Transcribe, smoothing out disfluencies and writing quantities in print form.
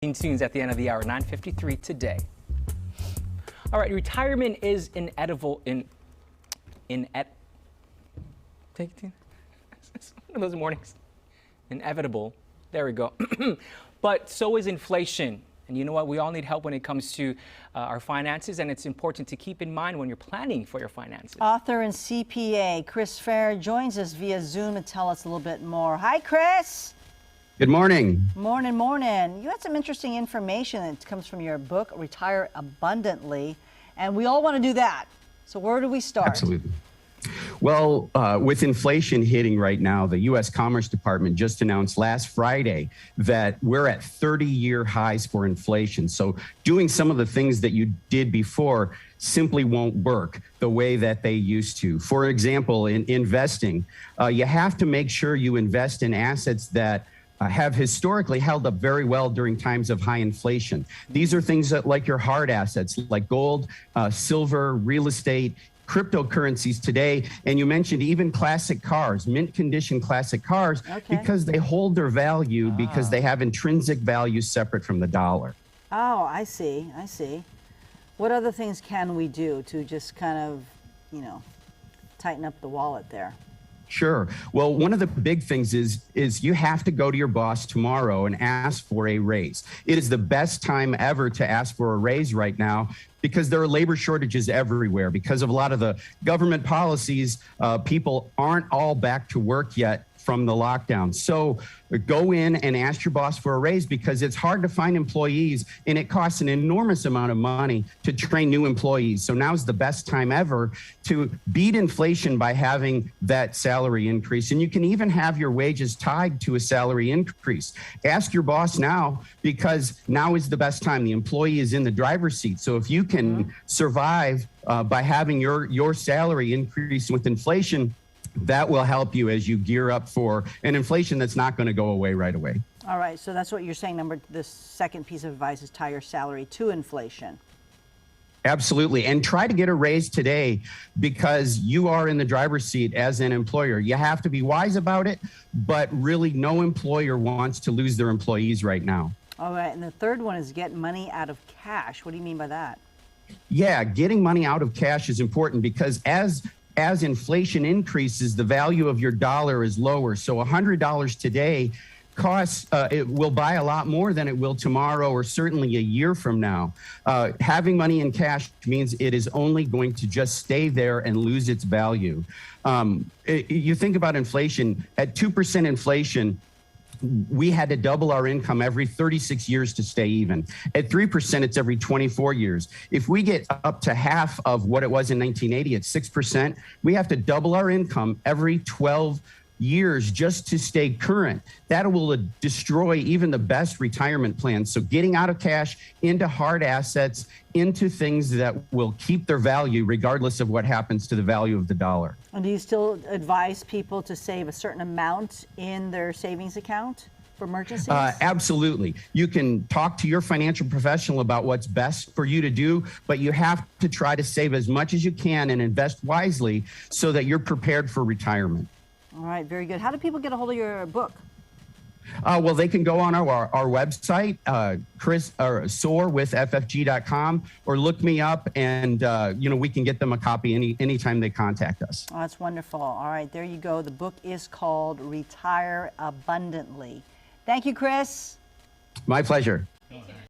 Tunes at the end of the hour, 9:53 today. All right, retirement is inevitable. Take it. It's one of those mornings. Inevitable. There we go. But so is inflation. And you know what? We all need help when it comes to our finances, and it's important to keep in mind when you're planning for your finances. Author and CPA Chris Fehr joins us via Zoom to tell us a little bit more. Hi, Chris. Good morning. Morning, morning. You had some interesting information that comes from your book, Retire Abundantly, and we all want to do that. So where do we start? Absolutely. Well, with inflation hitting right now, the U.S. Commerce Department just announced last Friday that we're at 30-year highs for inflation. So doing some of the things that you did before simply won't work the way that they used to. For example, in investing, you have to make sure you invest in assets that have historically held up very well during times of high inflation. These are things that, like your hard assets, like gold, silver, real estate, cryptocurrencies today, and you mentioned even classic cars, mint condition classic cars, because they hold their value because they have intrinsic value separate from the dollar. Oh, I see. I see. What other things can we do to just kind of, tighten up the wallet there? Sure. Well, one of the big things is you have to go to your boss tomorrow and ask for a raise. It is the best time ever to ask for a raise right now because there are labor shortages everywhere. Because of a lot of the government policies, people aren't all back to work yet from the lockdown. So go in and ask your boss for a raise because it's hard to find employees and it costs an enormous amount of money to train new employees. So now's the best time ever to beat inflation by having that salary increase. And you can even have your wages tied to a salary increase. Ask your boss now because now is the best time. The employee is in the driver's seat. So if you can survive by having your salary increase with inflation, that will help you as you gear up for an inflation that's not going to go away right away. All right, so that's what you're saying. The second piece of advice is tie your salary to inflation. Absolutely. And try to get a raise today because you are in the driver's seat as an employer. You have to be wise about it, but really no employer wants to lose their employees right now. All right, and the third one is get money out of cash. What do you mean by that? Yeah, getting money out of cash is important because as inflation increases, the value of your dollar is lower. So $100 today costs, it will buy a lot more than it will tomorrow or certainly a year from now. Having money in cash means it is only going to just stay there and lose its value. You think about inflation, at 2% inflation, we had to double our income every 36 years to stay even. At 3%, it's every 24 years. If we get up to half of what it was in 1980 at 6%, we have to double our income every 12 years just to stay current. That will destroy even the best retirement plans. So getting out of cash into hard assets, into things that will keep their value regardless of what happens to the value of the dollar. And do you still advise people to save a certain amount in their savings account for emergencies? Absolutely. You can talk to your financial professional about what's best for you to do, but you have to try to save as much as you can and invest wisely so that you're prepared for retirement. All right, very good. How do people get a hold of your book? Well, they can go on our website, soar with ffg.com, or look me up and, we can get them a copy anytime they contact us. Oh, that's wonderful. All right, there you go. The book is called Retire Abundantly. Thank you, Chris. My pleasure.